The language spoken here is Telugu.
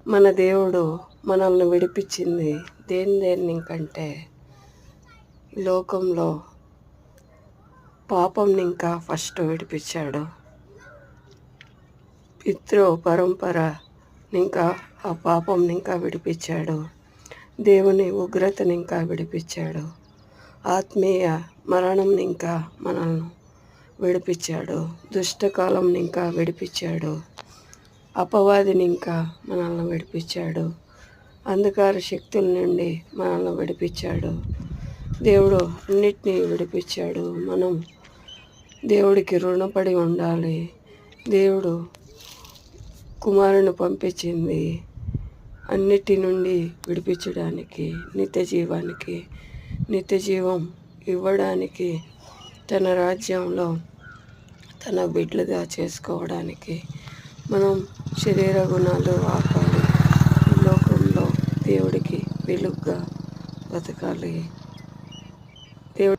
మన దేవుడు మనల్ని విడిపించింది దేన్ని కంటే ఈ లోకంలో పాపంని ఇంకా ఫస్ట్ విడిపించాడు. పరంపర ఇంకా ఆ పాపంని ఇంకా విడిపించాడు. దేవుని ఉగ్రతని ఇంకా విడిపించాడు. ఆత్మీయ మరణంని ఇంకా మనల్ని విడిపించాడు. దుష్టకాలంని ఇంకా విడిపించాడు. అపవాదిని ఇంకా మనల్ని విడిపించాడు. అంధకార శక్తుల నుండి మనల్ని విడిపించాడు. దేవుడు అన్నిటినీ విడిపించాడు. మనం దేవుడికి రుణపడి ఉండాలి. దేవుడు కుమారుని పంపించింది అన్నిటి నుండి విడిపించడానికి, నిత్య జీవం ఇవ్వడానికి, తన రాజ్యంలో తన బిడ్డలుగా చేసుకోవడానికి. మనం శరీర గుణాలు ఆపాలి. ఈ లోకంలో దేవుడికి వెలుగుగా బతకాలి. దేవుడు